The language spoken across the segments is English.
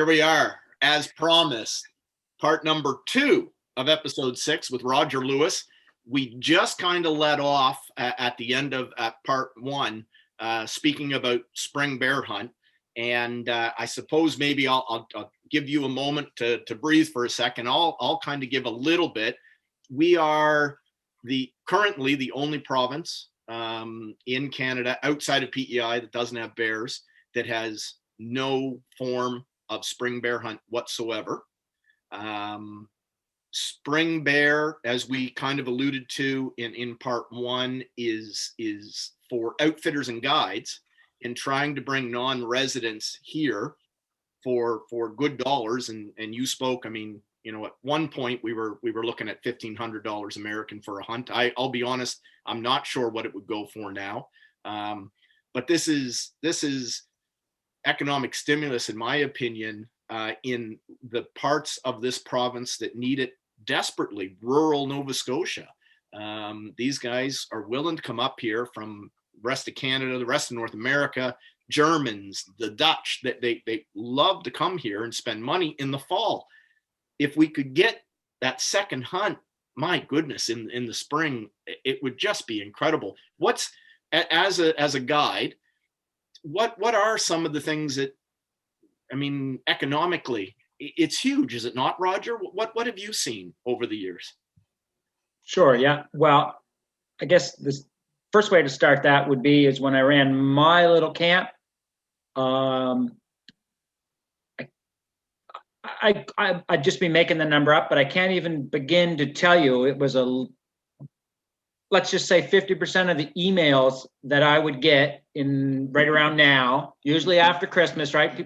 Here we are, as promised, part number 2 of episode 6 with Roger Lewis. We just kind of let off at the end of part 1, speaking about spring bear hunt. And I suppose maybe I'll give you a moment to breathe for a second. I'll kind of give a little bit. We are currently the only province in Canada outside of PEI that doesn't have bears, that has no form of spring bear hunt whatsoever. Spring bear, as we kind of alluded to in part 1, is for outfitters and guides in trying to bring non-residents here for good dollars. And you spoke, I mean, you know, at one point we were looking at $1,500 American for a hunt. I'll be honest, I'm not sure what it would go for now. But this is economic stimulus, in my opinion, in the parts of this province that need it desperately, rural Nova Scotia. These guys are willing to come up here from the rest of Canada, the rest of North America, Germans, the Dutch, that they love to come here and spend money in the fall. If we could get that second hunt, my goodness, in the spring, it would just be incredible. What's, as a guide, what are some of the things that, I mean, economically, it's huge, is it not, Roger? What have you seen over the years? Sure, yeah. Well, I guess the first way to start that would be is when I ran my little camp. I'd just be making the number up, but I can't even begin to tell you. It was let's just say 50% of the emails that I would get in right around now, usually after Christmas, right?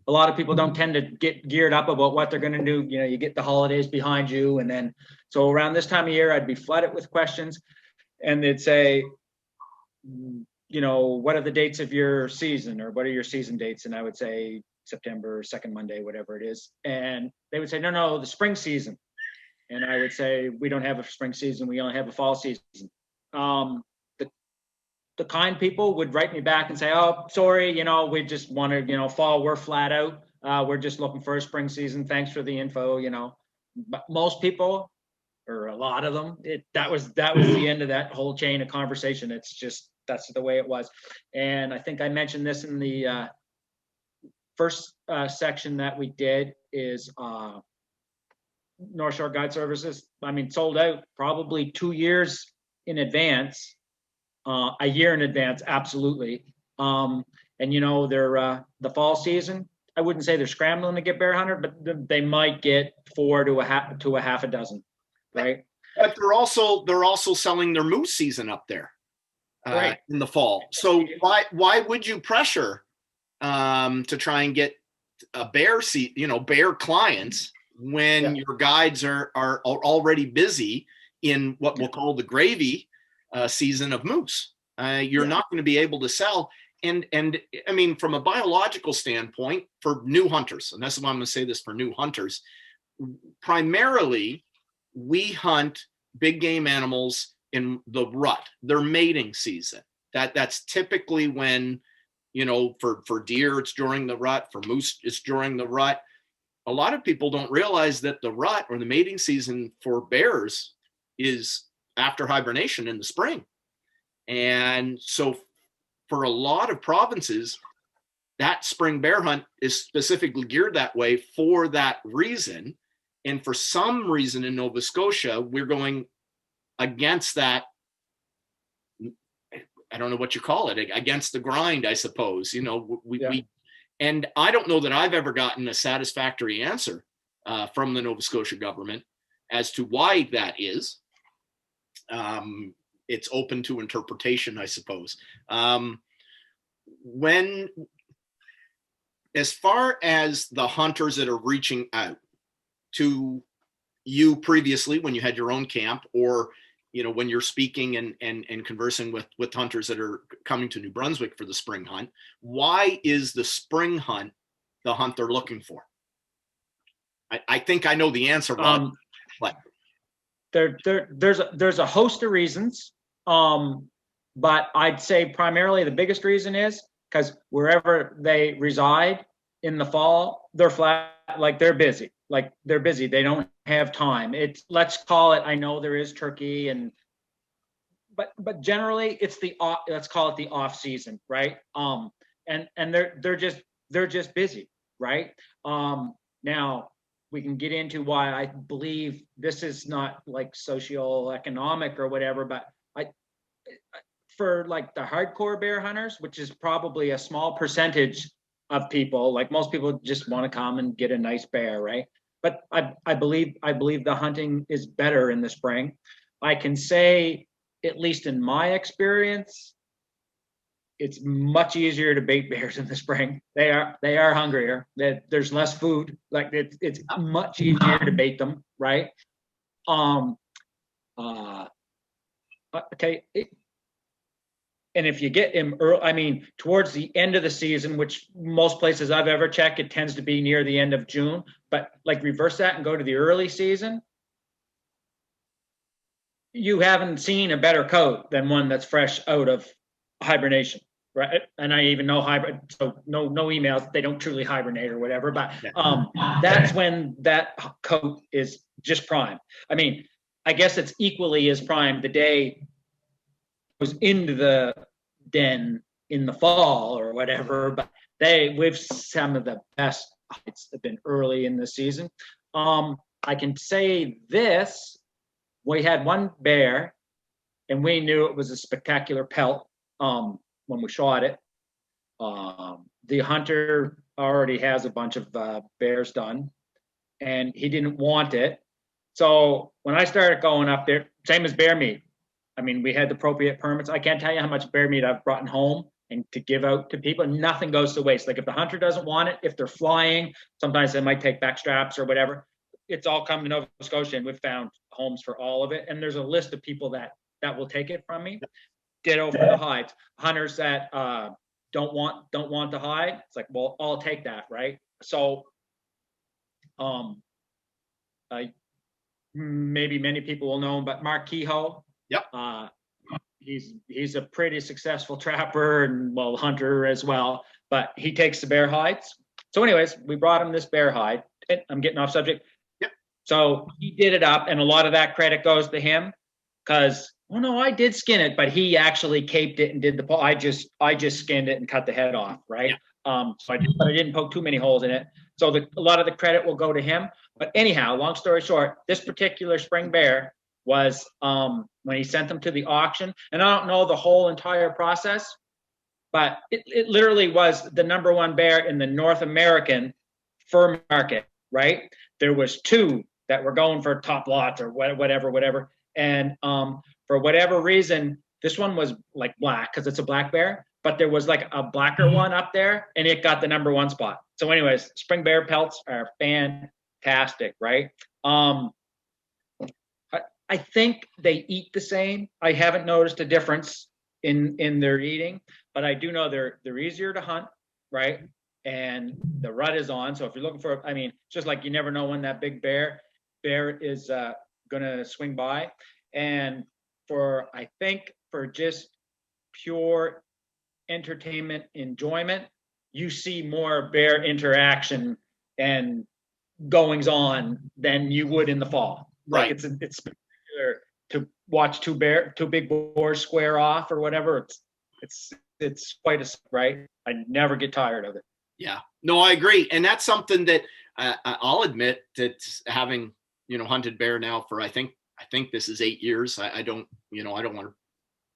A lot of people don't tend to get geared up about what they're going to do. You know, you get the holidays behind you. And then, so around this time of year, I'd be flooded with questions, and they'd say, you know, what are the dates of your season, or what are your season dates? And I would say September, second Monday, whatever it is. And they would say, no, the spring season. And I would say, we don't have a spring season. We only have a fall season. The kind people would write me back and say, oh, sorry, you know, we just wanted, you know, fall, we're flat out. We're just looking for a spring season. Thanks for the info, you know. But most people, or a lot of them, that was the end of that whole chain of conversation. It's just, that's the way it was. And I think I mentioned this in the first section that we did is North Shore Guide Services. I mean, sold out probably 2 years in advance, a year in advance, absolutely. And you know, they're the fall season, I wouldn't say they're scrambling to get bear hunter, but they might get 4 to a half a dozen, right? But they're also selling their moose season up there, right, in the fall. So why would you pressure to try and get a bear bear clients when your guides are already busy in what we'll call the gravy season of moose? You're not going to be able to sell. And I mean, from a biological standpoint, for new hunters, and that's why I'm going to say this, for new hunters, primarily we hunt big game animals in the rut, their mating season. That's typically when, you know, for deer, it's during the rut, for moose, it's during the rut. A lot of people don't realize that the rut, or the mating season for bears, is after hibernation in the spring. And so for a lot of provinces, that spring bear hunt is specifically geared that way for that reason. And for some reason in Nova Scotia, we're going against that. I don't know what you call it, against the grind, I suppose. You know, and I don't know that I've ever gotten a satisfactory answer from the Nova Scotia government as to why that is. It's open to interpretation, I suppose. As far as the hunters that are reaching out to you previously, when you had your own camp, or, you know, when you're speaking and conversing with hunters that are coming to New Brunswick for the spring hunt, why is the spring hunt the hunt they're looking for? I think I know the answer, Bob. There's a host of reasons, but I'd say primarily the biggest reason is because wherever they reside in the fall, they're flat, like they're busy. Like they're busy. They don't have time. It's, let's call it, I know there is turkey but generally it's let's call it the off season, right? And they're just busy, right? Now we can get into why I believe this is not like socioeconomic or whatever, but for like the hardcore bear hunters, which is probably a small percentage of people, like most people just want to come and get a nice bear, right? But I believe the hunting is better in the spring. I can say, at least in my experience, it's much easier to bait bears in the spring. They are hungrier. There's less food. Like it's much easier to bait them, right? Okay. And if you get him early, I mean, towards the end of the season, which most places I've ever checked, it tends to be near the end of June. But like reverse that and go to the early season, you haven't seen a better coat than one that's fresh out of hibernation, right? And I even know hybrid, so no emails, they don't truly hibernate or whatever, but that's when that coat is just prime. I mean, I guess it's equally as prime the day it goes into the den in the fall or whatever, but we've some of the best heights have been early in the season. I can say this. We had one bear, and we knew it was a spectacular pelt when we shot it. The hunter already has a bunch of bears done, and he didn't want it. So when I started going up there, same as bear meat. I mean, we had the appropriate permits. I can't tell you how much bear meat I've brought home and to give out to people. Nothing goes to waste. Like if the hunter doesn't want it, if they're flying, sometimes they might take back straps or whatever. It's all come to Nova Scotia, and we've found homes for all of it. And there's a list of people that will take it from me. Ditto for the hides. Hunters that don't want the hide. It's like, well, I'll take that, right? So, maybe many people will know him, but Mark Kehoe. Yep. He's a pretty successful trapper and hunter as well. But he takes the bear hides. So, anyways, we brought him this bear hide. I'm getting off subject. So he did it up, and a lot of that credit goes to him because, oh no, I did skin it, but he actually caped it and did the paw. I just skinned it and cut the head off, right? Yeah. But I didn't poke too many holes in it. So a lot of the credit will go to him. But anyhow, long story short, this particular spring bear was when he sent them to the auction, and I don't know the whole entire process, but it literally was the #1 bear in the North American fur market, right? There was 2 that were going for top lots or whatever. And for whatever reason, this one was like black because it's a black bear, but there was like a blacker one up there, and it got the #1 spot. So anyways, spring bear pelts are fantastic, right? I think they eat the same. I haven't noticed a difference in their eating, but I do know they're easier to hunt, right? And the rut is on. So if you're looking for, I mean, just like you never know when that big bear is gonna swing by. And I think for just pure entertainment enjoyment, you see more bear interaction and goings on than you would in the fall. Right. Like it's spectacular to watch two big boars square off or whatever. It's quite a right. I never get tired of it. Yeah, no, I agree. And that's something that I'll admit that having, hunted bear now for, I think this is 8 years. I don't want to,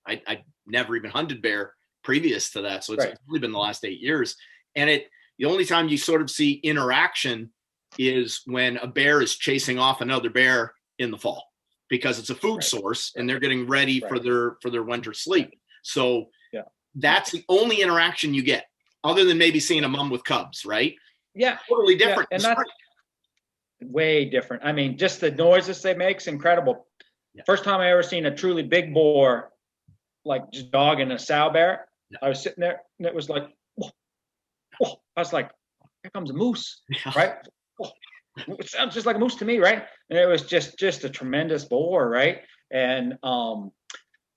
I never even hunted bear previous to that. So it's only been the last 8 years. And the only time you sort of see interaction is when a bear is chasing off another bear in the fall, because it's a food source and they're getting ready for their winter sleep. So that's the only interaction you get, other than maybe seeing a mom with cubs, right? Yeah. Totally different. Yeah. And that's way different. I mean, just the noises they make is incredible. Yeah. First time I ever seen a truly big boar, like just dogging a sow bear, I was sitting there and it was like, I was like, here comes a moose, right? It sounds just like a moose to me, right? And it was just a tremendous boar, right? And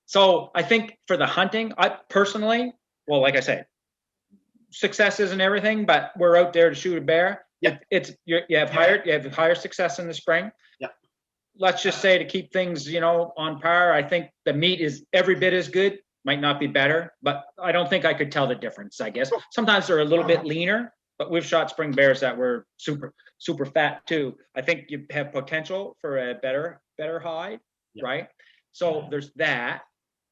so I think for the hunting, I personally, well, like I said, success isn't everything, but we're out there to shoot a bear. Yeah. You have higher success in the spring. Yeah. Let's just say, to keep things, on par, I think the meat is every bit as good, might not be better, but I don't think I could tell the difference, I guess. Sometimes they're a little bit leaner, but we've shot spring bears that were super fat too. I think you have potential for a better hide, right? So there's that.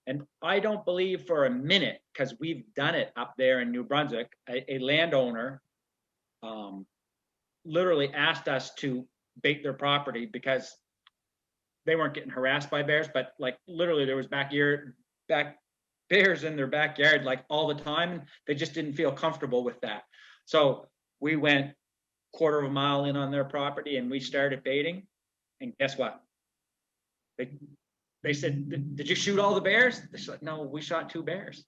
And I don't believe for a minute, because we've done it up there in New Brunswick, a landowner literally asked us to bait their property because they weren't getting harassed by bears, but like literally there was back bears in their backyard like all the time. They just didn't feel comfortable with that. So we went quarter of a mile in on their property and we started baiting. And guess what? They said, "Did you shoot all the bears?" They said, "No, we shot 2 bears."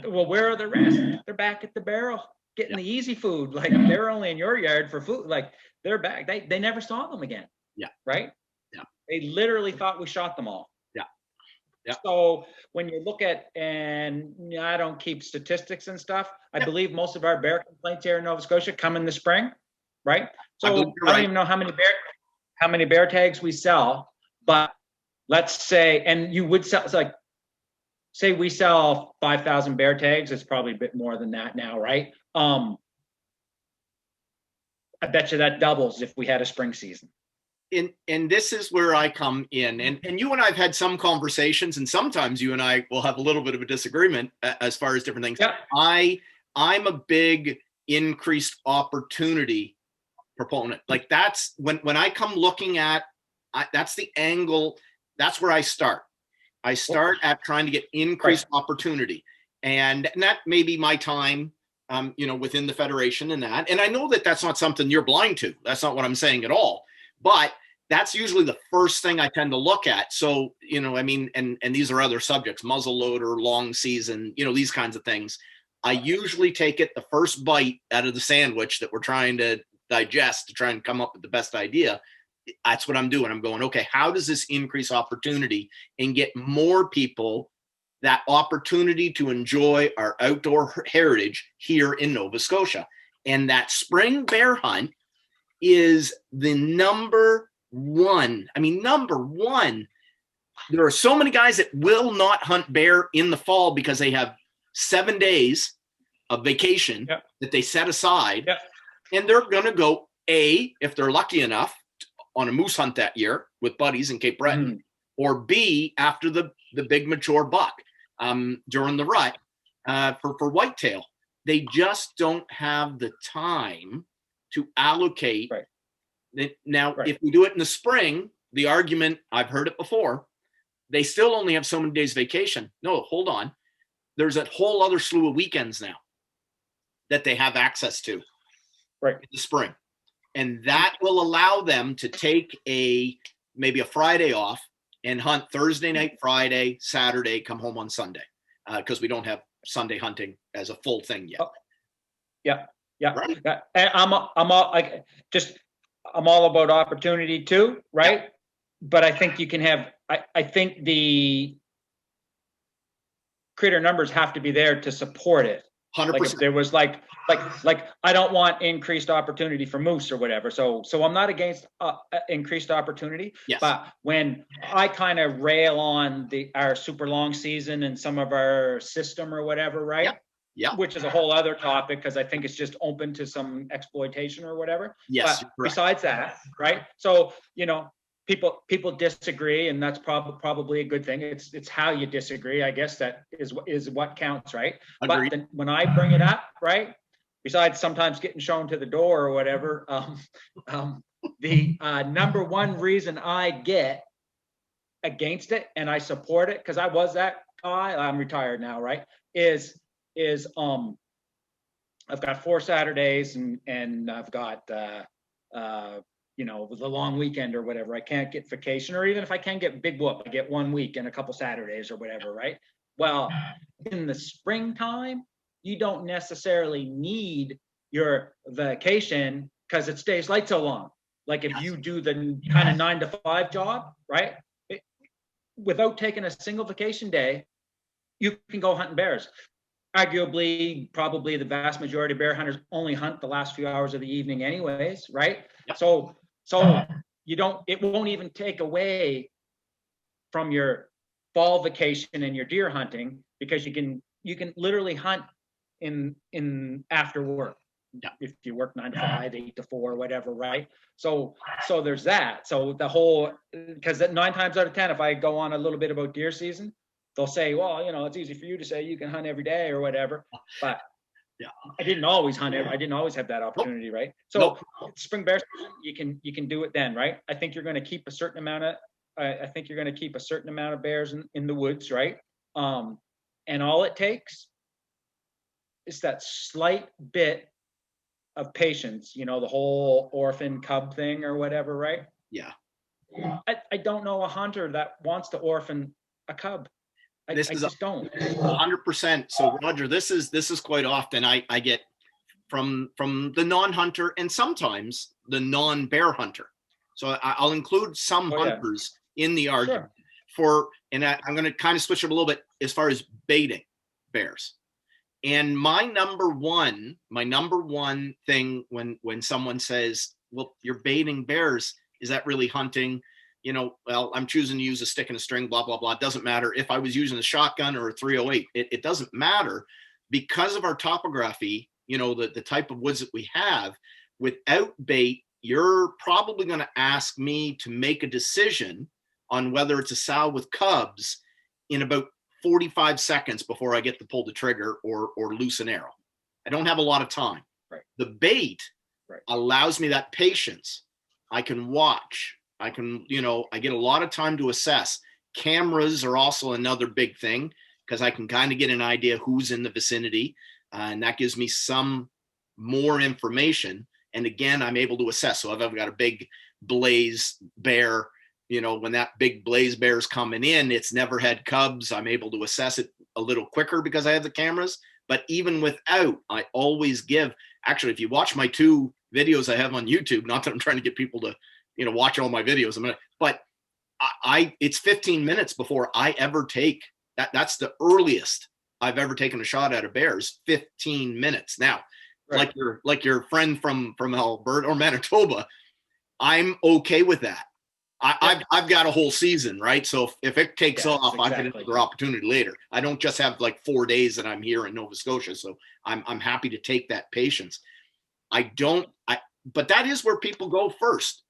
Well, where are the rest? They're back at the barrel getting the easy food. Like, they're only in your yard for food. Like, they're back. They never saw them again. Yeah. Right? Yeah. They literally thought we shot them all. Yeah. Yeah. So when you look at, and I don't keep statistics and stuff, I believe most of our bear complaints here in Nova Scotia come in the spring, right? So I don't even know how many bear tags we sell, but let's say, and you would sell, it's like, say we sell 5,000 bear tags. It's probably a bit more than that now, right? I bet you that doubles if we had a spring season. And this is where I come in, and you and I have had some conversations, and sometimes you and I will have a little bit of a disagreement as far as different things. Yeah. I'm a big increased opportunity proponent. Like, that's when I come looking at, that's the angle. That's where I start. I start at trying to get increased opportunity, and that may be my time, within the Federation and that. And I know that that's not something you're blind to. That's not what I'm saying at all. But that's usually the first thing I tend to look at. So, and these are other subjects, muzzleloader, long season, these kinds of things. I usually take it the first bite out of the sandwich that we're trying to digest to try and come up with the best idea. That's what I'm doing. I'm going, okay, how does this increase opportunity and get more people that opportunity to enjoy our outdoor heritage here in Nova Scotia? And that spring bear hunt is the number one. There are so many guys that will not hunt bear in the fall because they have 7 days of vacation that they set aside. And they're going to go, if they're lucky enough, on a moose hunt that year with buddies in Cape Breton, or B, after the big mature buck during the rut for whitetail. They just don't have the time to allocate. Now, if we do it in the spring, the argument, I've heard it before, they still only have so many days vacation. No, hold on. There's a whole other slew of weekends now that they have access to in the spring. And that will allow them to take maybe a Friday off and hunt Thursday night, Friday, Saturday, come home on Sunday, because we don't have Sunday hunting as a full thing yet. Right. And I'm all about opportunity too, right? Yeah. But I think you can have. I think the critter numbers have to be there to support it. 100%. Like if there was like I don't want increased opportunity for moose or whatever. So I'm not against increased opportunity. Yes. But when I kind of rail on our super long season and some of our system or whatever, right? Yeah. Which is a whole other topic because I think it's just open to some exploitation or whatever. Yes. But besides that, right? So people disagree, and that's probably a good thing. It's how you disagree, I guess, that is what counts, right? Agreed. But when I bring it up, right, besides sometimes getting shown to the door or whatever, the number one reason I get against it, and I support it because I was that guy, I'm retired now, right, is I've got 4 Saturdays and I've got with a long weekend or whatever, I can't get vacation, or even if I can get big whoop, I get 1 week and a couple Saturdays or whatever, right? Well, in the springtime, you don't necessarily need your vacation because it stays light so long. Like if you do the kind of 9 to 5 job, right? Without taking a single vacation day, you can go hunting bears. arguably, probably the vast majority of bear hunters only hunt the last few hours of the evening anyways, right? Yep. So it won't even take away from your fall vacation and your deer hunting, because you can literally hunt in after work. Yeah. If you work 9 to 5, 8 to 4, whatever, right? So there's that. So the whole, because 9 times out of 10, if I go on a little bit about deer season, they'll say, well, it's easy for you to say you can hunt every day or whatever, but yeah, I didn't always hunt. I didn't always have that opportunity, right? So Nope. spring bear season, you can do it then, right? I think you're going to keep a certain amount of bears in the woods, right? And all it takes is that slight bit of patience, the whole orphan cub thing or whatever, right? Yeah. I don't know a hunter that wants to orphan a cub. I just don't. 100%. So Roger, this is quite often I get from the non-hunter and sometimes the non-bear hunter. So I'll include some hunters in the argument and I'm going to kind of switch it a little bit as far as baiting bears. And my number one thing when someone says, well, you're baiting bears, is that really hunting? Well, I'm choosing to use a stick and a string, blah, blah, blah. It doesn't matter if I was using a shotgun or a 308. It doesn't matter because of our topography, the type of woods that we have. Without bait, you're probably going to ask me to make a decision on whether it's a sow with cubs in about 45 seconds before I get to pull the trigger or loose an arrow. I don't have a lot of time. Right. The bait allows me that patience. I can watch. I can, I get a lot of time to assess. Cameras are also another big thing because I can kind of get an idea who's in the vicinity, and that gives me some more information. And again, I'm able to assess. So if I've got a big blaze bear, when that big blaze bear is coming in, it's never had cubs. I'm able to assess it a little quicker because I have the cameras. But even without, I always give. Actually, if you watch my 2 videos I have on YouTube, not that I'm trying to get people to, watch all my videos, but it's 15 minutes before I ever take that. That's the earliest I've ever taken a shot at a bear is 15 minutes. Now, like your friend from Alberta or Manitoba, I'm okay with that. I've got a whole season, right? So if it takes off, I get another opportunity later. I don't just have like 4 days that I'm here in Nova Scotia. So I'm happy to take that patience. But that is where people go first.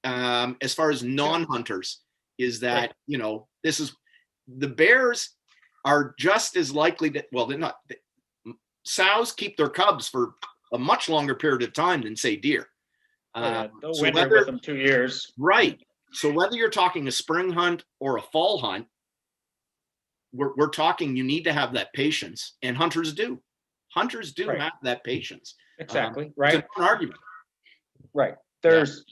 As far as non-hunters, is that, this is, the bears are just as likely to, well, they're not, sows keep their cubs for a much longer period of time than say deer. They'll winter with them 2 years. Right. So whether you're talking a spring hunt or a fall hunt, we're talking, you need to have that patience, and hunters do. Hunters do have that patience. Exactly. Right. It's an argument. Right. There's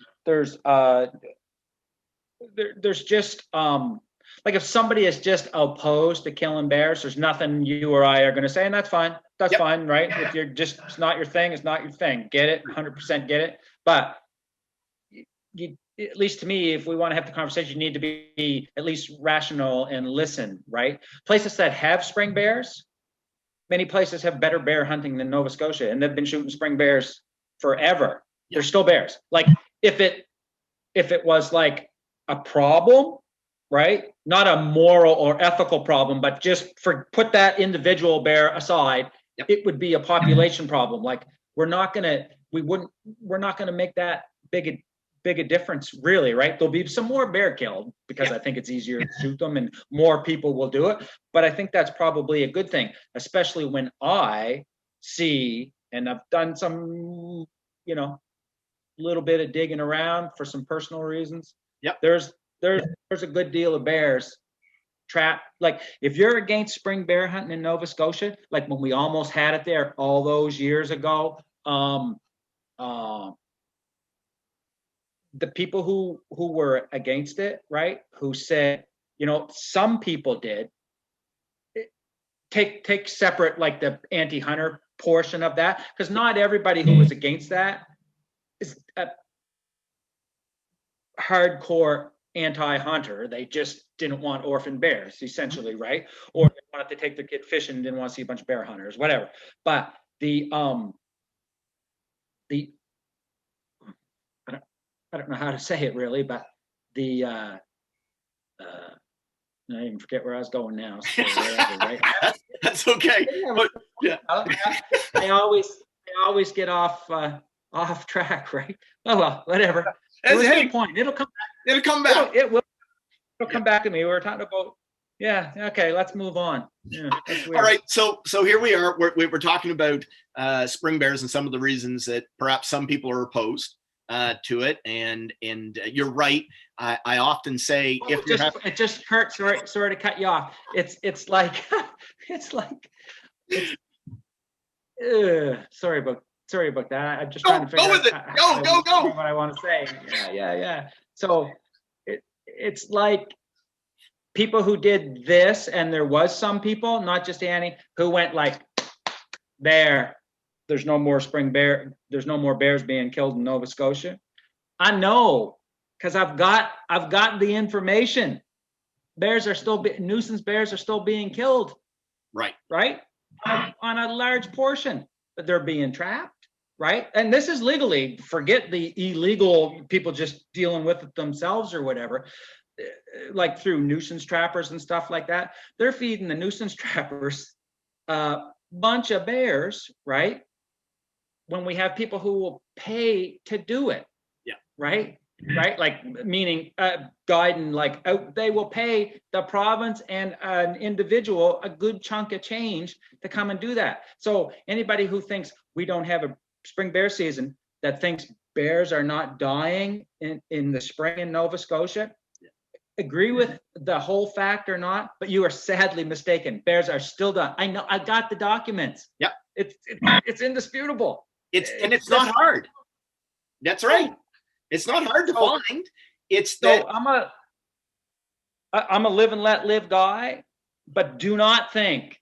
just like if somebody is just opposed to killing bears, there's nothing you or I are going to say, and that's fine. That's fine, right? If you're just, it's not your thing, it's not your thing. Get it, 100% get it. But you, at least to me, if we want to have the conversation, you need to be at least rational and listen, right? Places that have spring bears, many places have better bear hunting than Nova Scotia, and they've been shooting spring bears forever. They're still bears. Like if it was like a problem, right? Not a moral or ethical problem, but just put that individual bear aside, it would be a population problem. Like we're not gonna make that big a difference, really, right? There'll be some more bear killed because I think it's easier to shoot them and more people will do it. But I think that's probably a good thing, especially when I see, and I've done some, little bit of digging around for some personal reasons. There's a good deal of bears trapped. Like if you're against spring bear hunting in Nova Scotia, like when we almost had it there all those years ago, the people who were against it, right, who said, some people did take separate, like the anti-hunter portion of that, because not everybody who was against that is a hardcore anti-hunter. They just didn't want orphan bears, essentially, right? Or they wanted to take their kid fishing and didn't want to see a bunch of bear hunters, whatever. But the I don't know how to say it really, but I even forget where I was going now. So whatever, right? That's okay. But, yeah. I always get off track, right? Oh well, whatever. What's the point? It'll come back. It'll come back. It'll come back to me. We were talking about. Yeah. Okay. Let's move on. Yeah, that's weird. All right. So here we are. We're talking about spring bears and some of the reasons that perhaps some people are opposed to it. And you're right. I often say it just hurts. Sorry to cut you off. It's like sorry about that. I'm just trying to figure out. Go with it. Go. What I want to say. Yeah. So it's like people who did this, and there was some people, not just Annie, who went like, there's no more there's no more bears being killed in Nova Scotia. I know, because I've got the information. Nuisance bears are still being killed. Right. On a large portion, but they're being trapped, right? And this is legally, forget the illegal people just dealing with it themselves or whatever, like through nuisance trappers and stuff like that. They're feeding the nuisance trappers a bunch of bears, right? When we have people who will pay to do it. Yeah. Right? Like meaning guiding, like they will pay the province and an individual a good chunk of change to come and do that. So anybody who thinks we don't have a spring bear season, that thinks bears are not dying in the spring in Nova Scotia, agree with the whole fact or not, but you are sadly mistaken. Bears are still dying. I know. I got the documents. Yep. It's indisputable. It's not hard. That's right. It's not hard to find. It's that I'm a live and let live guy, but do not think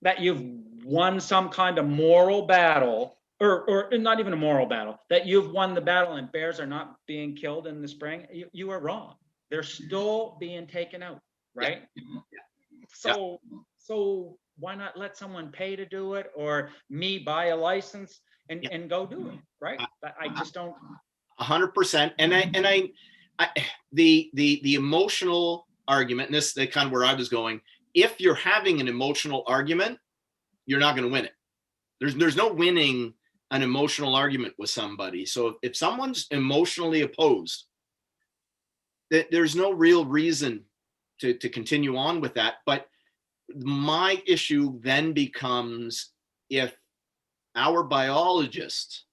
that you've won some kind of moral battle, or not even a moral battle, that you've won the battle and bears are not being killed in the spring. You are wrong. They're still being taken out, right? Yeah. So why not let someone pay to do it, or me buy a license and go do it, right? I just don't. 100%. And the emotional argument, and this is kind of where I was going. If you're having an emotional argument, you're not going to win it. There's no winning an emotional argument with somebody. So if someone's emotionally opposed, there's no real reason to continue on with that. But my issue then becomes, if our biologists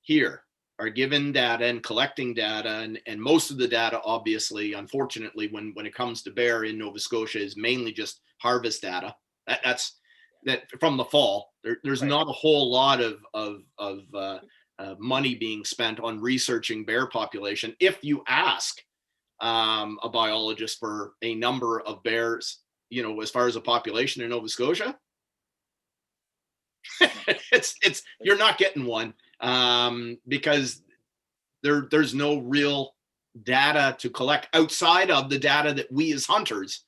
here are given data and collecting data, and most of the data, obviously, unfortunately, when it comes to bear in Nova Scotia, is mainly just harvest data. That's from the fall. There's not a whole lot of money being spent on researching bear population. If you ask a biologist for a number of bears, as far as a population in Nova Scotia, it's you're not getting one, because there's no real data to collect outside of the data that we as hunters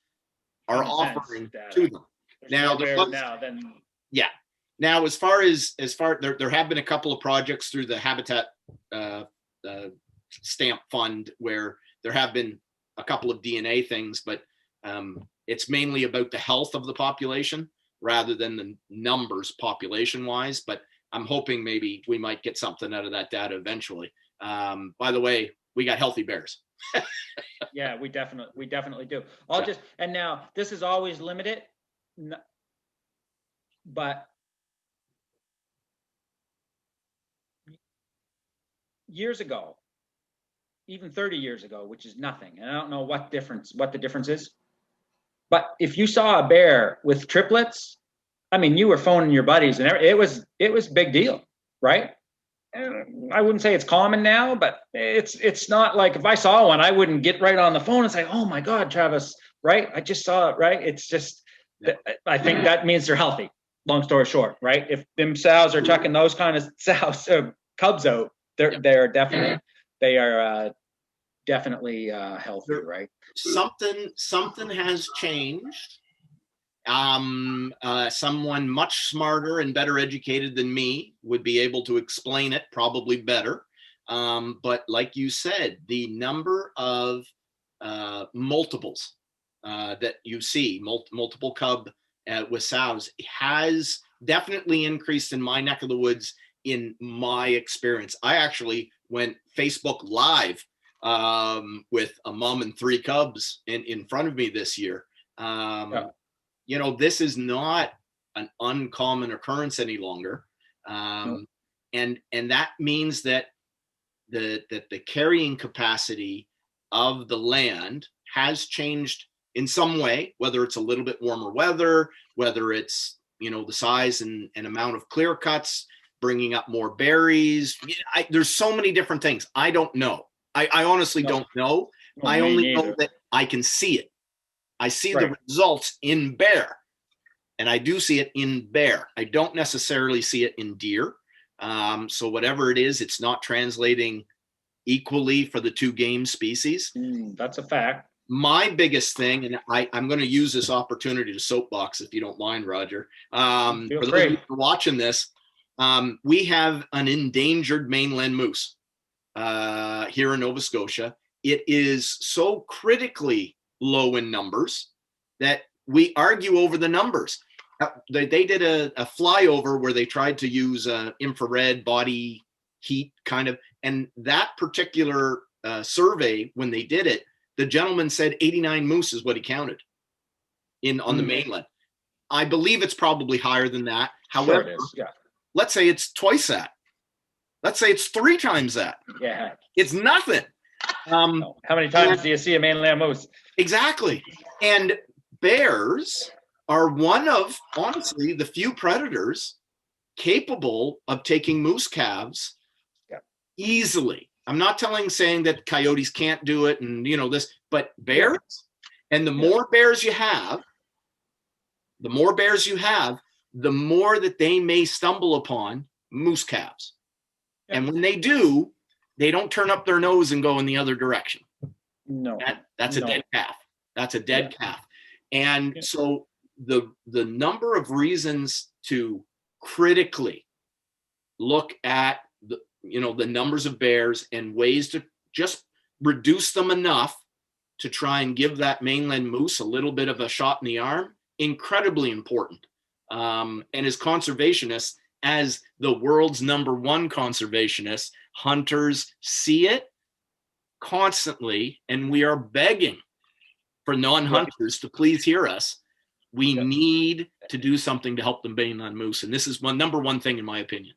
are offering to them. Now, Now, as far there have been a couple of projects through the Habitat Stamp Fund where there have been a couple of DNA things, but it's mainly about the health of the population rather than the numbers population wise. But I'm hoping maybe we might get something out of that data eventually. By the way, we got healthy bears. Yeah, we definitely do. And now this is always limited, but years ago, even 30 years ago, which is nothing, and I don't know what the difference is, but if you saw a bear with triplets, I mean, you were phoning your buddies, and it was a big deal, right? I wouldn't say it's common now, but it's not like if I saw one, I wouldn't get right on the phone and say, "Oh my God, Travis!" Right? I just saw it. Right? It's just, I think that means they're healthy. Long story short, right? If them sows are chucking those kind of cubs out, they're definitely, they are definitely healthy, right? Something has changed. Someone much smarter and better educated than me would be able to explain it probably better. But like you said, the number of multiples that you see, multiple cub with sows, has definitely increased in my neck of the woods. In my experience, I actually went Facebook Live with a mom and 3 cubs in front of me this year. You know, this is not an uncommon occurrence any longer. And that means that the carrying capacity of the land has changed in some way, whether it's a little bit warmer weather, whether it's, you know, the size and amount of clear cuts, bringing up more berries. There's so many different things. I don't know. I honestly don't know. I only know that I can see it. I see the results in bear, and I do see it in bear. I don't necessarily see it in deer. So whatever it is, it's not translating equally for the 2 game species. That's a fact. My biggest thing, and I'm going to use this opportunity to soapbox, if you don't mind, Roger. For those of you who are watching this, we have an endangered mainland moose here in Nova Scotia. It is so critically low in numbers that we argue over the numbers. They did a flyover where they tried to use infrared body heat kind of, and that particular survey, when they did it, the gentleman said 89 moose is what he counted on the mainland. I believe it's probably higher than that. However, let's say it's twice that. Let's say it's 3 times that. Yeah. It's nothing. How many times do you see a mainland moose? Exactly. And bears are one of, honestly, the few predators capable of taking moose calves easily. I'm not saying that coyotes can't do it and, you know, this, but bears, and the more bears you have, the more that they may stumble upon moose calves. And when they do, they don't turn up their nose and go in the other direction. No. That's a dead calf. That's a dead calf. And so the number of reasons to critically look at the numbers of bears and ways to just reduce them enough to try and give that mainland moose a little bit of a shot in the arm, incredibly important. And as conservationists, as the world's #1 conservationists, hunters see it constantly, and we are begging for non-hunters to please hear us. We need to do something to help the mainland moose, and this is #1 thing in my opinion.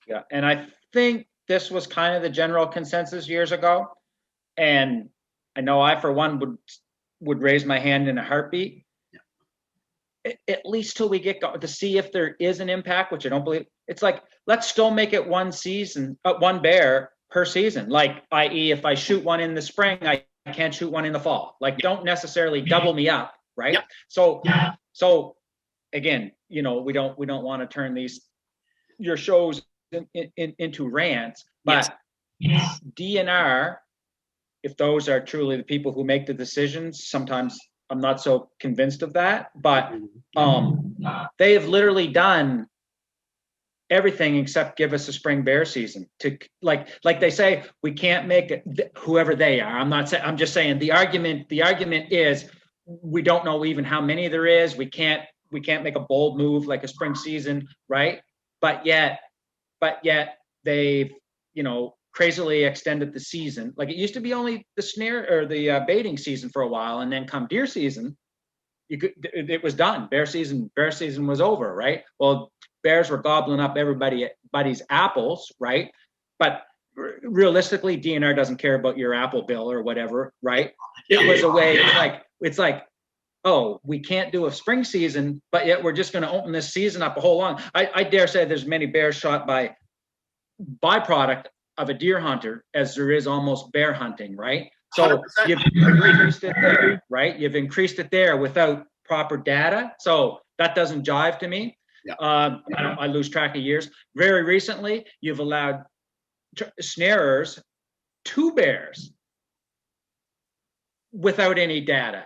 Yeah, and I think this was kind of the general consensus years ago, and I know I, for one, would raise my hand in a heartbeat. At least till we get to see if there is an impact, which I don't believe. It's like, let's still make it one bear per season. Like, i.e., if I shoot one in the spring, I can't shoot one in the fall. Like, don't necessarily double me up, right? Yep. So again, you know, we don't want to turn your shows into rants, but DNR, if those are truly the people who make the decisions, sometimes I'm not so convinced of that, but they have literally done everything except give us a spring bear season. To like they say, we can't make it, whoever they are. I'm just saying the argument is we don't know even how many there is. We can't make a bold move like a spring season, right? But yet they've, you know, crazily extended the season. Like, it used to be only the snare or the baiting season for a while, and then come deer season, it was done. Bear season was over, right? Well, bears were gobbling up everybody's apples, right? But realistically, DNR doesn't care about your apple bill or whatever, right? It was a way. It's like, oh, we can't do a spring season, but yet we're just going to open this season up a whole lot. I dare say there's many bears shot by byproduct of a deer hunter as there is almost bear hunting, right? So 100%. You've increased it there, right? You've increased it there without proper data. So that doesn't jive to me. Yeah. I lose track of years. Very recently, you've allowed snarers 2 bears without any data.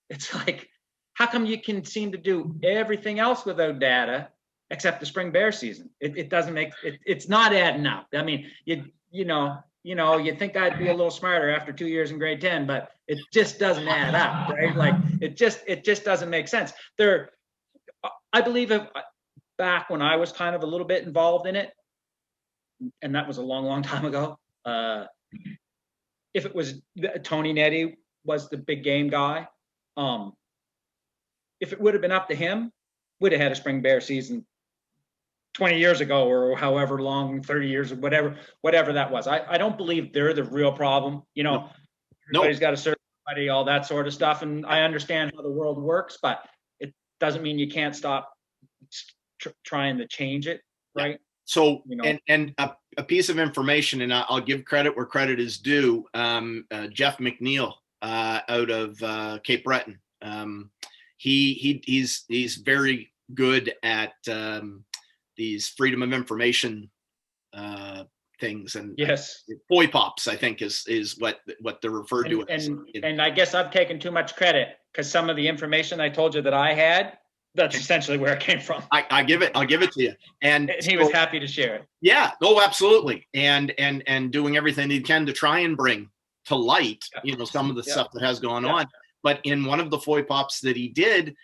It's like, how come you can seem to do everything else without data except the spring bear season? It doesn't make it. It's not adding up. I mean, you know, you'd think I'd be a little smarter after 2 years in grade 10, but it just doesn't add up, right? Like it just doesn't make sense. I believe back when I was kind of a little bit involved in it, and that was a long, long time ago. If it was Tony Nettie was the big game guy, if it would have been up to him, would have had a spring bear season 20 years ago or however long, 30 years or whatever that was. I don't believe they're the real problem. Everybody's got a certain buddy, all that sort of stuff. And I understand how the world works, but it doesn't mean you can't stop trying to change it, right? So, and a piece of information, and I'll give credit where credit is due. Jeff McNeil out of Cape Breton. He's very good at these freedom of information things, and yes, FOIPOPs, I think is what they're referred to as. And I guess I've taken too much credit because some of the information I told you that I had, that's essentially where it came from. I'll give it to you. And he was happy to share it. Yeah, no, absolutely. And doing everything he can to try and bring to light, some of the stuff that has gone on. But in one of the FOIPOPs that he did,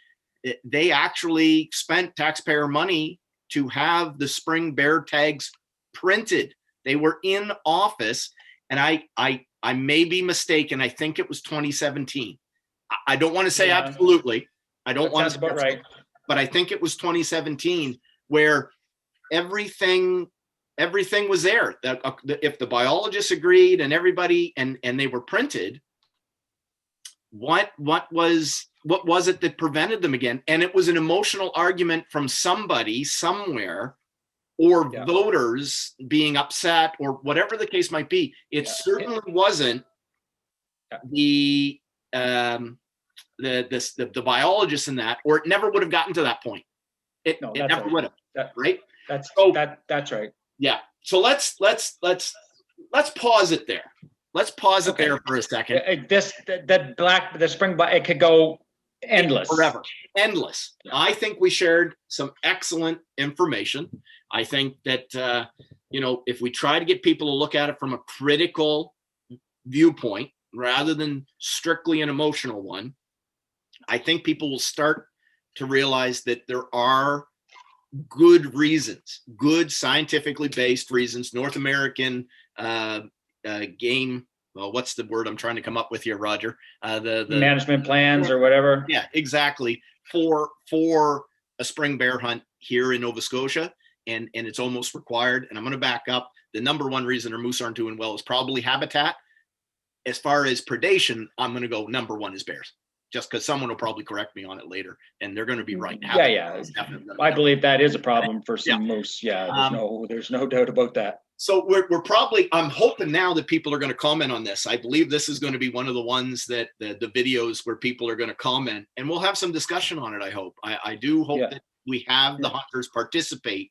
they actually spent taxpayer money to have the spring bear tags printed. They were in office, and I may be mistaken. I think it was 2017. I don't want to say absolutely. I don't want to. About right. But I think it was 2017 where everything was there. If the biologists agreed and everybody and they were printed, what was it that prevented them again? And it was an emotional argument from somebody somewhere, or voters being upset, or whatever the case might be. It certainly wasn't the biologists in that, or it never would have gotten to that point. It never would have. Right? That's right. Yeah. So let's pause it there. Let's pause it there for a second. The spring, it could go endless. Forever. Endless. I think we shared some excellent information. I think that, if we try to get people to look at it from a critical viewpoint rather than strictly an emotional one, I think people will start to realize that there are good reasons, good scientifically based reasons, North American game. Well, what's the word I'm trying to come up with here, Roger? The management plans or whatever. Yeah, exactly. For a spring bear hunt here in Nova Scotia, and it's almost required. And I'm going to back up. The number one reason our moose aren't doing well is probably habitat. As far as predation, I'm going to go number one is bears. Just because someone will probably correct me on it later, and they're going to be right now. I believe that is a problem for some moose. Yeah, there's no doubt about that. So we're probably, I'm hoping now that people are going to comment on this. I believe this is going to be one of the ones that the videos where people are going to comment, and we'll have some discussion on it. I hope. I do hope that we have the hunters participate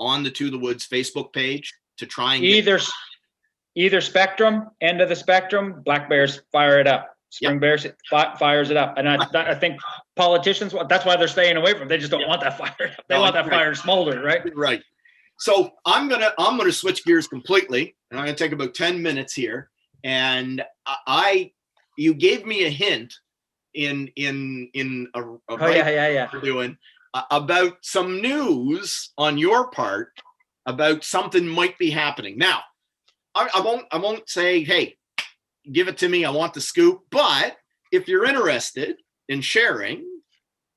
on the To the Woods Facebook page to try and either spectrum, end of the spectrum. Black bears fire it up. Spring bears fires it up, and I think politicians, that's why they're staying away from it. They just don't want that fire. They want that fire to smolder, right? Right. So I'm gonna switch gears completely, and I'm gonna take about 10 minutes here. And you gave me a hint in a we're doing about some news on your part about something might be happening. Now, I won't say, hey, give it to me, I want the scoop. But if you're interested in sharing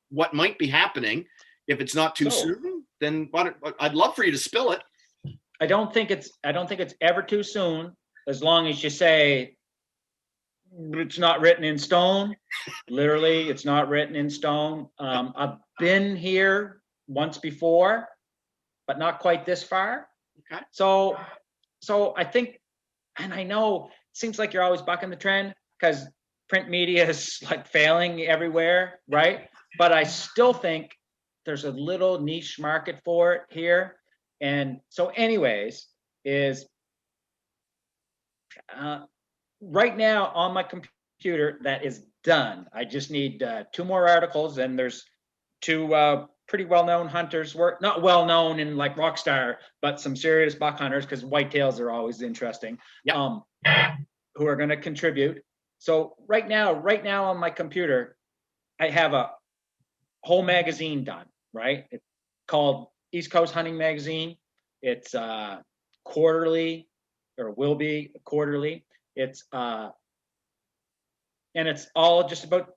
what might be happening, if it's not too soon, then I'd love for you to spill it. I don't think it's ever too soon, as long as you say it's not written in stone. Literally, it's not written in stone. I've been here once before, but not quite this far. Okay. So I think, and I know it seems like you're always bucking the trend because print media is like failing everywhere, right? But I still think there's a little niche market for it here. And so anyways, is right now on my computer, computer that is done. I just need 2 more articles, and there's 2 pretty well-known hunters, not well-known in like rock star, but some serious buck hunters, because whitetails are always interesting, Yep. who are going to contribute. So right now on my computer, I have a whole magazine done, right? It's called East Coast Hunting Magazine. It's quarterly, or will be quarterly. It's and it's all just about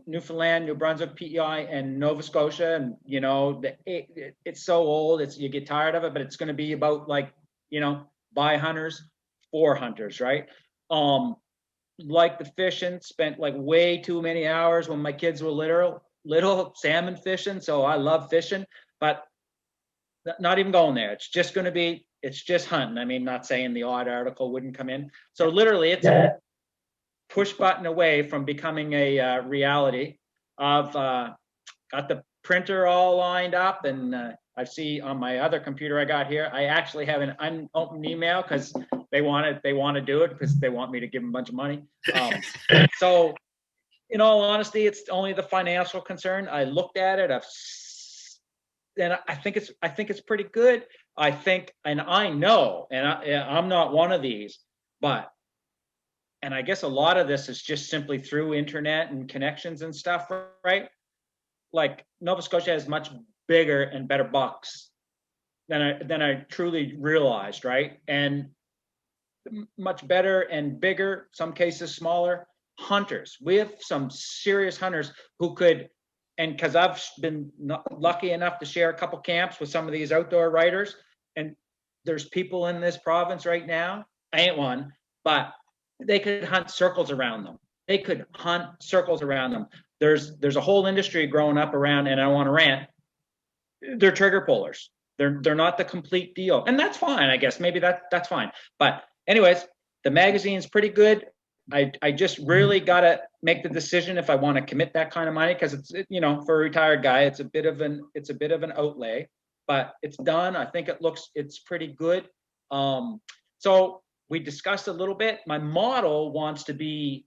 Newfoundland, New Brunswick, PEI, and Nova Scotia. And you know, it's so old, you get tired of it, but it's going to be about, like, you know, by hunters for hunters, right? Like the fishing, spent like way too many hours when my kids were little salmon fishing. So I love fishing, but not even going there. It's just going to be, it's just hunting. I mean, not saying the odd article wouldn't come in. So literally, it's a push button away from becoming a reality. I've got the printer all lined up, and I see on my other computer I got here, I actually have an unopened email because they want to do it because they want me to give them a bunch of money. So in all honesty, it's only the financial concern. I looked at it, and I think it's pretty good. I think, and I know, and I'm not one of these, but, and I guess a lot of this is just simply through internet and connections and stuff, right? Like Nova Scotia has much bigger and better bucks than I truly realized, right? And much better and bigger, some cases smaller hunters. We have some serious hunters who could, and because I've been lucky enough to share a couple camps with some of these outdoor writers, and there's people in this province right now, I ain't one, but they could hunt circles around them. They could hunt circles around them. There's a whole industry growing up around, and I want to rant. They're trigger pullers. They're not the complete deal, and that's fine. I guess maybe that's fine. But anyways, the magazine's pretty good. I just really got to make the decision if I want to commit that kind of money, because it's, you know, for a retired guy, it's a bit of an outlay, but it's done. I think it's pretty good. So we discussed a little bit. My model wants to be,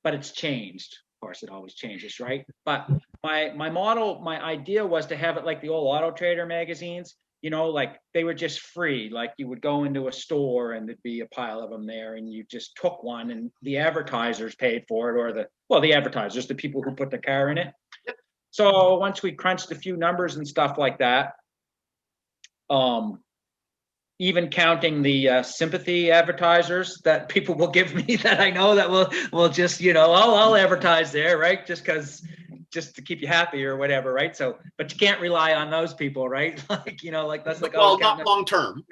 but it's changed. Of course, it always changes, right? But my model, my idea was to have it like the old Auto Trader magazines. You know, like they were just free. Like you would go into a store and there'd be a pile of them there, and you just took one, and the advertisers paid for it, or the advertisers, the people who put the car in it. So once we crunched a few numbers and stuff like that, even counting the sympathy advertisers that people will give me that I know that will just, you know, I'll advertise there, right? Just to keep you happy or whatever, right? So, but you can't rely on those people, right? Like, you know, like that's like, well, not long term,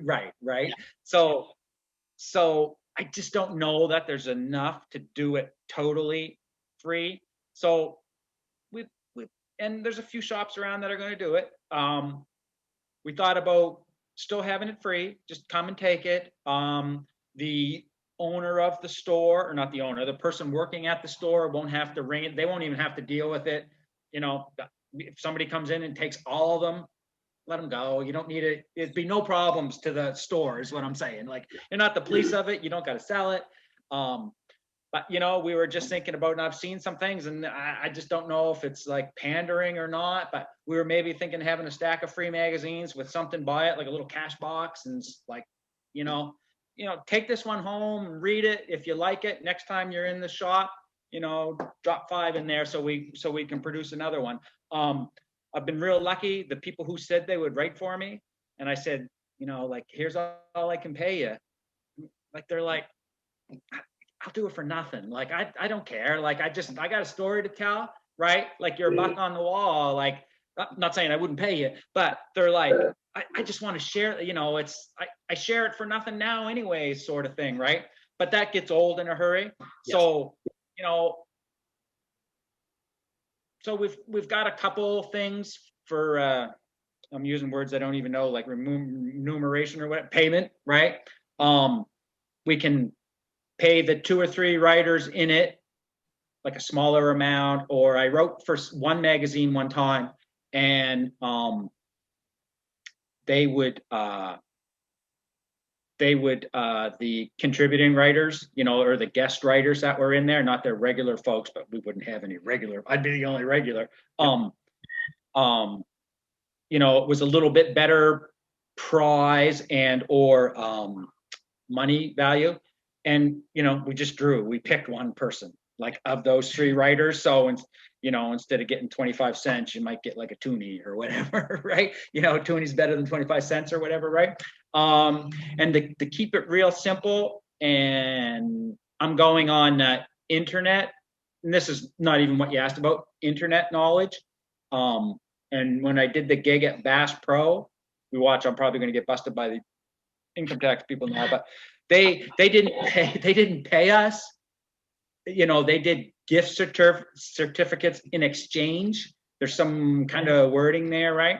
right. Yeah. So I just don't know that there's enough to do it totally free. So we and there's a few shops around that are going to do it. We thought about still having it free, just come and take it. The owner of the store, or not the owner, the person working at the store won't have to ring it. They won't even have to deal with it. You know, if somebody comes in and takes all of them, let them go. You don't need it. It'd be no problems to the store is what I'm saying. Like, you're not the police of it. You don't got to sell it. But, you know, we were just thinking about, and I've seen some things, and I just don't know if it's like pandering or not, but we were maybe thinking having a stack of free magazines with something by it, like a little cash box, and like, you know, take this one home and read it. If you like it, next time you're in the shop, you know, drop 5 in there so we can produce another one. I've been real lucky. The people who said they would write for me, and I said, you know, like, here's all I can pay you. Like, they're like, I'll do it for nothing. Like, I don't care. Like, I got a story to tell, right? Like, you're a buck on the wall. Like, I'm not saying I wouldn't pay you, but they're like, I just want to share, you know, I share it for nothing now anyway, sort of thing, right? But that gets old in a hurry. Yes. So, you know, so we've got a couple things for, I'm using words I don't even know, like remuneration or what, payment, right? We can pay the 2 or 3 writers in it, like a smaller amount, or I wrote for one magazine one time, and they would they would, the contributing writers, or the guest writers that were in there, not their regular folks, but we wouldn't have any regular. I'd be the only regular. It was a little bit better prize and or money value. And, we just we picked one person, like of those three writers. So, instead of getting 25 cents, you might get like a toonie or whatever, right? A toonie's better than 25 cents or whatever, right? And to keep it real simple, and I'm going on internet, and this is not even what you asked about, internet knowledge. And when I did the gig at Bass Pro, I'm probably going to get busted by the income tax people now, but they didn't pay us. They did gift certificates in exchange. There's some kind of wording there, right?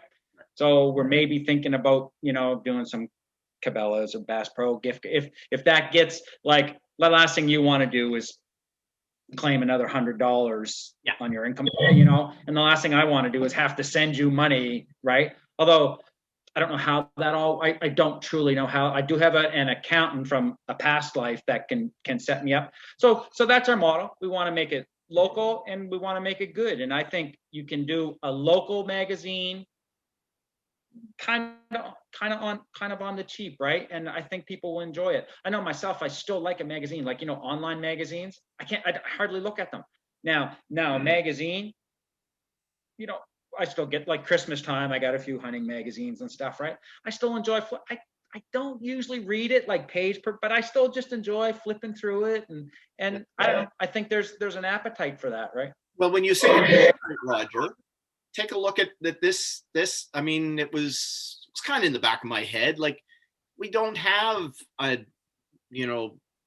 So we're maybe thinking about, doing some Cabela's or Bass Pro gift. If that gets, like, the last thing you want to do is claim another $100 on your income, and the last thing I want to do is have to send you money, right? Although I don't know how that I don't truly know how. I do have an accountant from a past life that can set me up. So that's our model. We want to make it local and we want to make it good. And I think you can do a local magazine kind of on the cheap, right? And I think people will enjoy it. I know myself, I still like a magazine, like, online magazines. I hardly look at them. Now a magazine, I still get, like, Christmas time, I got a few hunting magazines and stuff, right? I still enjoy, I don't usually read it like page per, but I still just enjoy flipping through it. And I don't know, I think there's an appetite for that, right? Well, when you say Roger, take a look at that. This, I mean, it's kind of in the back of my head. Like, we don't have a,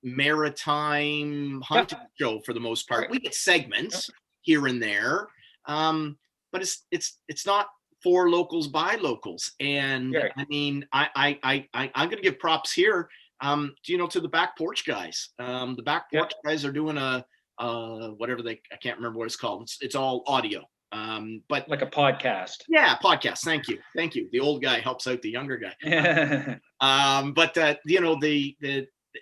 maritime hunting show for the most part. We get segments here and there, but it's not for locals by locals. And I mean, I'm going to give props here, to the Back Porch guys. The Back Porch guys are doing a whatever I can't remember what it's called. It's all audio. But like a podcast. Yeah, podcast. Thank you. The old guy helps out the younger guy. But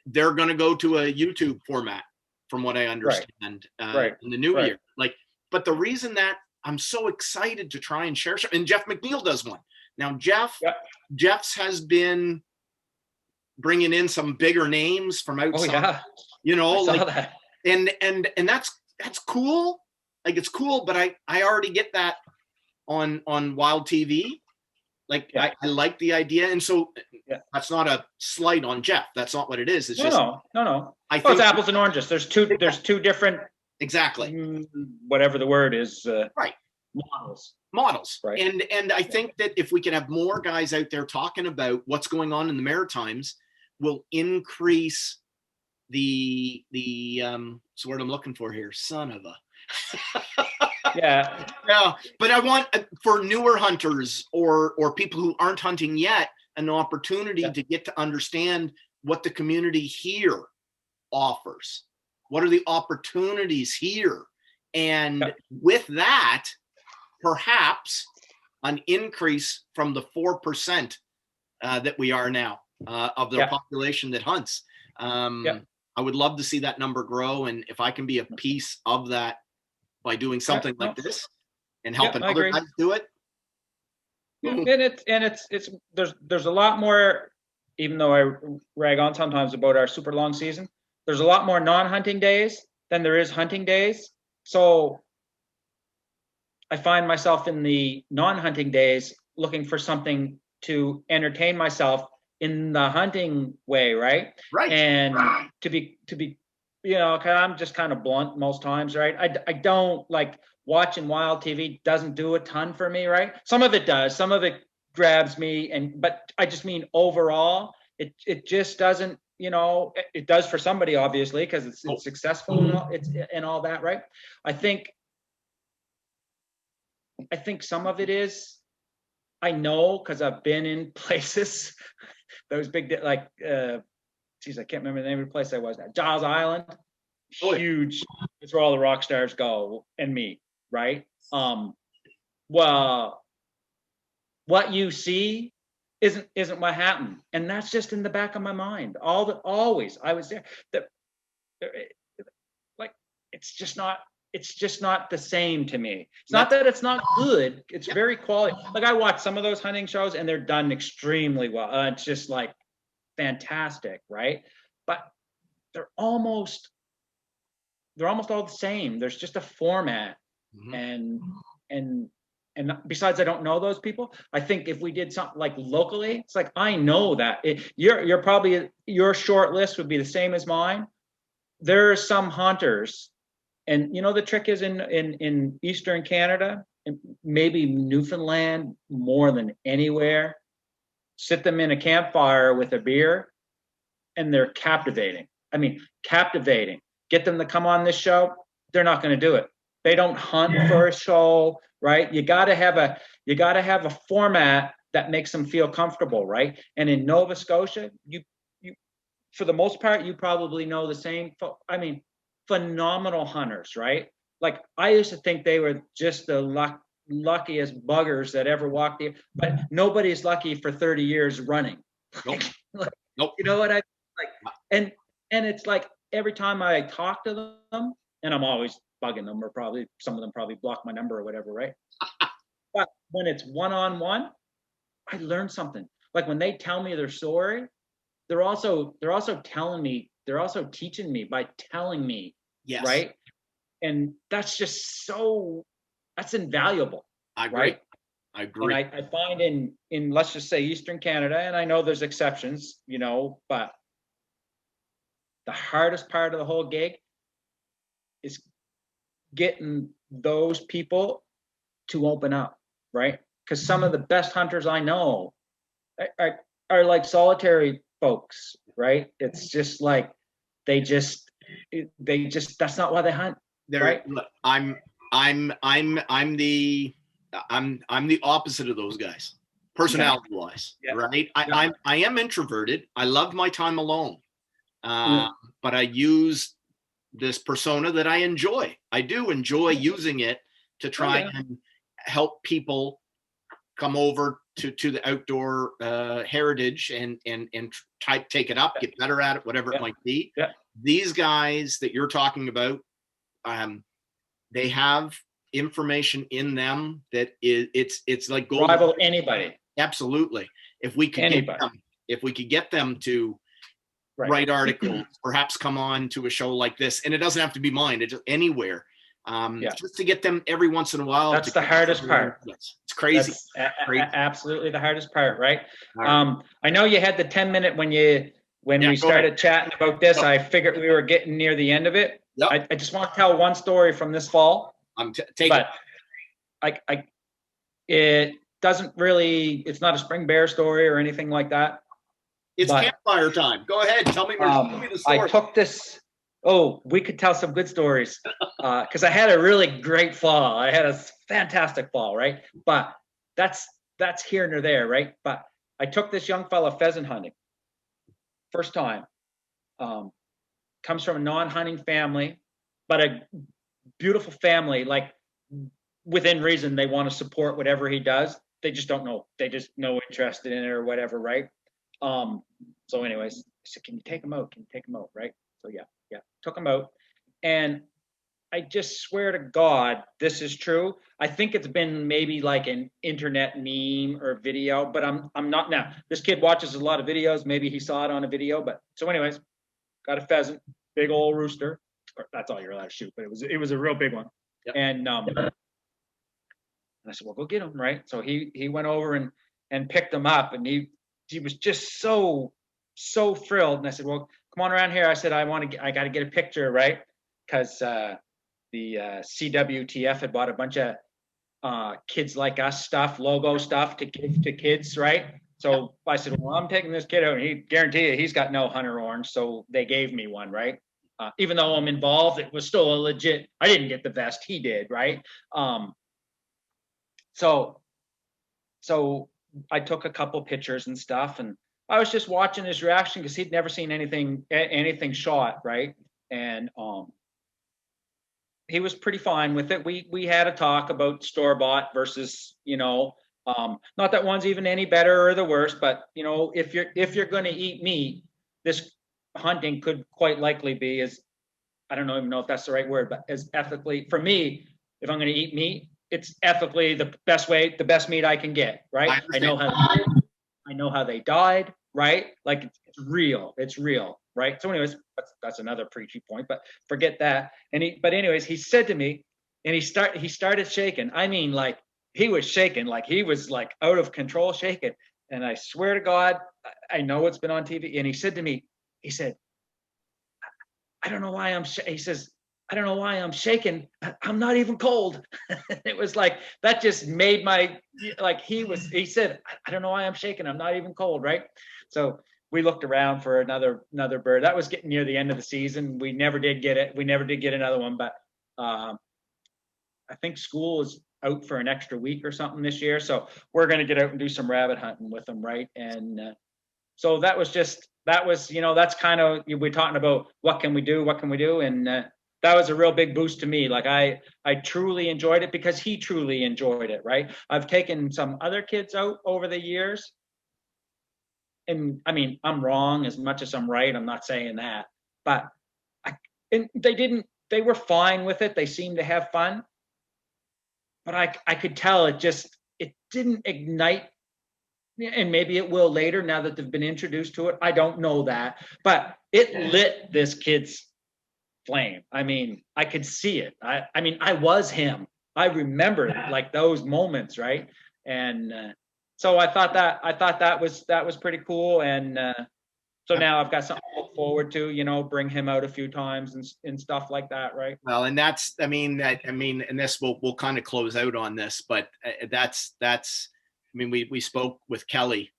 they're going to go to a YouTube format, from what I understand, in the new year. Like, but the reason that I'm so excited to try and share, and Jeff McNeil does one now. Jeff's has been bringing in some bigger names from outside. That. And that's cool. Like, it's cool, but I already get that on Wild TV. Like, I like the idea. And so that's not a slight on Jeff. That's not what it is. It's no. I think it's apples and oranges. There's two different, exactly, whatever the word is, models. Right. And I think that if we can have more guys out there talking about what's going on in the Maritimes, will increase the what's the word I'm looking for here? Son of a yeah, but I want, for newer hunters or people who aren't hunting yet, an opportunity to get to understand what the community here offers. What are the opportunities here? And with that, perhaps an increase from the 4% that we are now of the population that hunts. I would love to see that number grow, and if I can be a piece of that by doing something like this and helping other guys do it. And it's there's a lot more, even though I rag on sometimes about our super long season, there's a lot more non-hunting days than there is hunting days. So I find myself in the non-hunting days looking for something to entertain myself in the hunting way, right? And to be, cause I'm just kind of blunt most times, right? I don't like watching wild TV, doesn't do a ton for me, right? Some of it does, some of it grabs me, but I just mean overall, it just doesn't, it does for somebody, obviously, because it's successful and all that, right? I think some of it is, I know, because I've been in places, those big, like, I can't remember the name of the place I was at. Giles Island, huge. It's where all the rock stars go and meet, right? Well, what you see isn't what happened. And that's just in the back of my mind. Always I was there. That like it's just not the same to me. It's not that it's not good. It's very quality. Like I watch some of those hunting shows and they're done extremely well. It's just like fantastic, right? But they're almost all the same. There's just a format. And besides, I don't know those people. I think if we did something like locally, it's like I know that you're probably, your short list would be the same as mine. There are some hunters, and you know the trick is in Eastern Canada, and maybe Newfoundland more than anywhere. Sit them in a campfire with a beer, and they're captivating. I mean, captivating. Get them to come on this show, they're not going to do it. They don't hunt for a show, right? You got to have a format that makes them feel comfortable, right? And in Nova Scotia, you for the most part, you probably know the same. I mean, phenomenal hunters, right? Like I used to think they were just the luckiest buggers that ever walked here, but nobody's lucky for 30 years running. Nope. Nope. You know what I like? And it's like every time I talk to them, and I'm always bugging them, or probably some of them probably block my number or whatever, right? But when it's one-on-one, I learn something. Like when they tell me their story, they're also telling me, they're also teaching me by telling me, right? And that's just that's invaluable. I agree. Right? I agree. And I find in let's just say Eastern Canada, and I know there's exceptions, you know, but the hardest part of the whole gig is getting those people to open up, right? Because some of the best hunters I know are like solitary folks, right? It's just like they just that's not why they hunt. Right? I'm the opposite of those guys, personality wise, right? I am introverted. I love my time alone, but I use this persona that I enjoy. I do enjoy using it to try and help people come over to the outdoor heritage and take it up, get better at it, whatever it might be. These guys that you're talking about, they have information in them that it's like gold. Rival anybody. Absolutely. If we could get them to write articles, perhaps come on to a show like this, and it doesn't have to be mine, it's just anywhere. Just to get them every once in a while. That's the hardest part. It's crazy. Absolutely the hardest part, right? I know you had the 10-minute when we started chatting about this. I figured we were getting near the end of it. I just want to tell one story from this fall. It doesn't really, it's not a spring bear story or anything like that. It's campfire time. Go ahead. Tell me the story. I took this. Oh, we could tell some good stories because I had a really great fall. I had a fantastic fall, right? But that's here nor there, right? But I took this young fella pheasant hunting. First time. Comes from a non-hunting family, but a beautiful family. Like within reason, they want to support whatever he does. They just don't know. They just no interest in it or whatever, right? So anyways, I said, can you take him out? Can you take him out, right? So yeah, took him out. And I just swear to God, this is true. I think it's been maybe like an internet meme or video, but I'm not now. This kid watches a lot of videos. Maybe he saw it on a video, but so anyways, got a pheasant, big old rooster. That's all you're allowed to shoot, but it was a real big one. And I said, well, go get him, right? So he went over and picked him up, and he was just so thrilled. And I said, well, come on around here. I said, I got to get a picture, right? Because the CWTF had bought a bunch of kids like us stuff, logo stuff to give to kids, right? So I said, well, I'm taking this kid out, and he guarantee you he's got no hunter orange. So they gave me one, right? Even though I'm involved, it was still a legit. I didn't get the vest, he did, right? So I took a couple pictures and stuff, and I was just watching his reaction because he'd never seen anything shot, right? And he was pretty fine with it. We had a talk about store-bought versus, Not that one's even any better or the worse, but you know, if you're going to eat meat, this hunting could quite likely be as, I don't even know if that's the right word, but as ethically for me, if I'm going to eat meat, it's ethically the best meat I can get, right? I know how they died, right? Like it's real, right? So anyways, that's another preachy point, but forget that. But anyways, he said to me, and he started shaking. I mean, like he was shaking, like he was like out of control shaking. And I swear to God, I know it's been on TV. And he said to me, he said, I don't know why he says, I don't know why I'm shaking. I'm not even cold. It was like, that just made like he said, I don't know why I'm shaking. I'm not even cold. Right. So we looked around for another bird. That was getting near the end of the season. We never did get it. We never did get another one, but I think school is out for an extra week or something this year. So we're going to get out and do some rabbit hunting with them. Right. And so that was, that's kind of, we're talking about what can we do? And that was a real big boost to me. Like I truly enjoyed it because he truly enjoyed it. Right. I've taken some other kids out over the years. And I mean, I'm wrong as much as I'm right. I'm not saying that, but they were fine with it. They seemed to have fun, but I could tell it didn't ignite. And maybe it will later now that they've been introduced to it. I don't know that, but it lit this kid's flame. I mean, I could see it. I mean, I was him. I remember like those moments, right? And so I thought that was pretty cool. And so now I've got something to look forward to. Bring him out a few times and stuff like that, right? Well, and that's, and this we'll kind of close out on this, but that's. I mean, we spoke with Kelly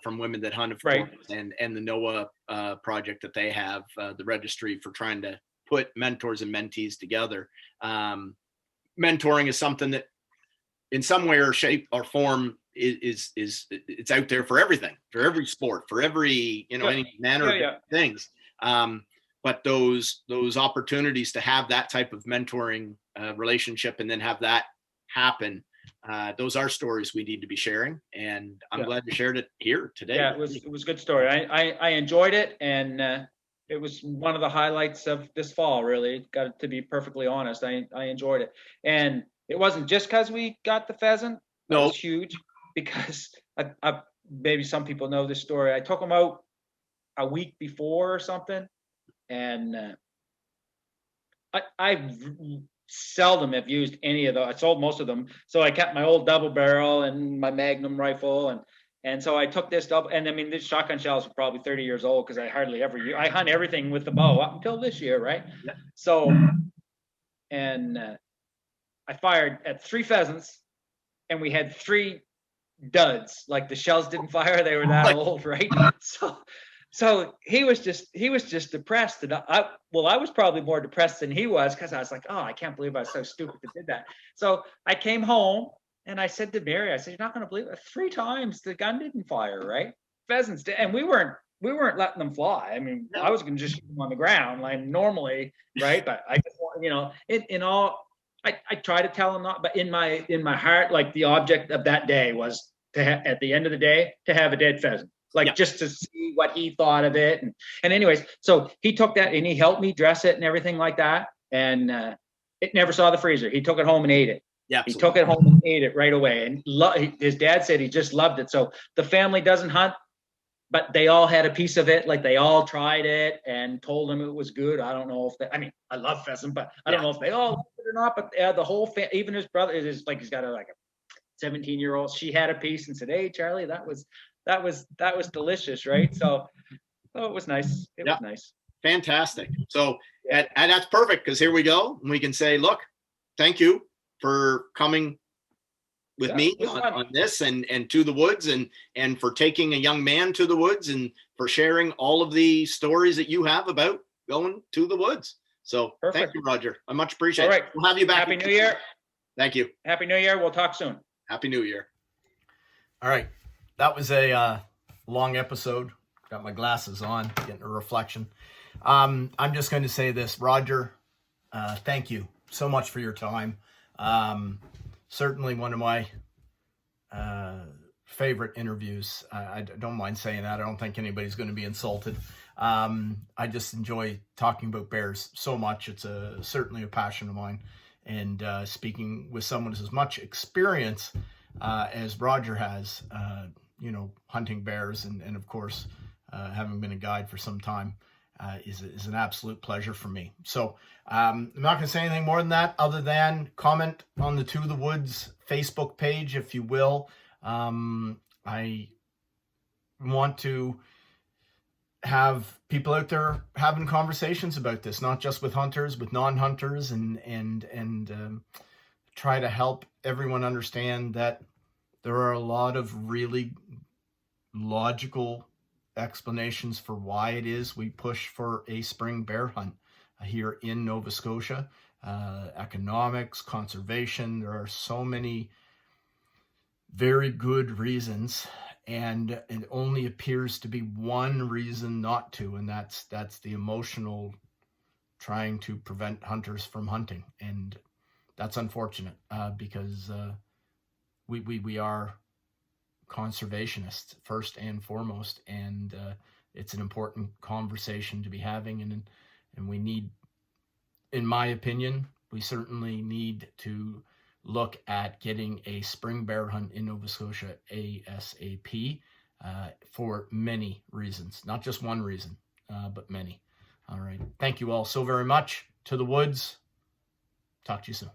from Women That Hunt, of right. course, and the NOAA project that they have, the registry for trying to put mentors and mentees together. Mentoring is something that, in some way or shape or form, is it's out there for everything, for every sport, for every any manner of things. But those opportunities to have that type of mentoring relationship and then have that happen. Those are stories we need to be sharing, and I'm glad you shared it here today. Yeah, it was a good story. I enjoyed it, and it was one of the highlights of this fall. Really, got to be perfectly honest. I enjoyed it, and it wasn't just because we got the pheasant. No, it was huge because I maybe some people know this story. I took them out a week before or something, and I seldom have used any of those. I sold most of them. So I kept my old double barrel and my Magnum rifle. And so I took this double, and I mean, these shotgun shells are probably 30 years old because I hardly ever use, I hunt everything with the bow up until this year. Right. Yeah. So, and I fired at 3 pheasants and we had 3 duds. Like the shells didn't fire. They were that old. Right. So he was just depressed. And I was probably more depressed than he was because I was like, oh, I can't believe I was so stupid to did that. So I came home and I said to Mary, I said, you're not going to believe it. 3 times the gun didn't fire, right? Pheasants did. And we weren't letting them fly. I mean, I was going to just shoot them on the ground like normally, right? But I just want, in all, I try to tell him not, but in my heart, like the object of that day was at the end of the day, to have a dead pheasant. Just to see what he thought of it. And anyways, so he took that and he helped me dress it and everything like that. And it never saw the freezer. He took it home and ate it. Yeah, he took it home and ate it right away. And his dad said he just loved it. So the family doesn't hunt, but they all had a piece of it. Like they all tried it and told him it was good. I don't know if I love pheasant, but I don't know if they all loved it or not. But the whole even his brother is like, he's got a 17-year-old. She had a piece and said, hey, Charlie, that was delicious, right? So it was nice. It was nice. Fantastic. So and that's perfect because here we go. And we can say, look, thank you for coming with me on this and to the woods and for taking a young man to the woods and for sharing all of the stories that you have about going to the woods. So Thank you, Roger. I much appreciate it. All right. We'll have you back. Happy New Year. Thank you. Happy New Year. We'll talk soon. Happy New Year. All right. That was a long episode. Got my glasses on, getting a reflection. I'm just going to say this, Roger, thank you so much for your time. Certainly one of my favorite interviews. I don't mind saying that. I don't think anybody's going to be insulted. I just enjoy talking about bears so much. It's certainly a passion of mine. And speaking with someone with as much experience as Roger has, hunting bears and of course, having been a guide for some time, is an absolute pleasure for me. So I'm not going to say anything more than that, other than comment on the To the Woods Facebook page, if you will. I want to have people out there having conversations about this, not just with hunters, with non-hunters, and try to help everyone understand that there are a lot of really logical explanations for why it is we push for a spring bear hunt here in Nova Scotia. Economics, conservation, there are so many very good reasons, and it only appears to be one reason not to, and that's the emotional trying to prevent hunters from hunting. And that's unfortunate because we are conservationists first and foremost, and it's an important conversation to be having, and we need, in my opinion, we certainly need to look at getting a spring bear hunt in Nova Scotia ASAP for many reasons, not just one reason, but many. All right. Thank you all so very much. To the Woods. Talk to you soon.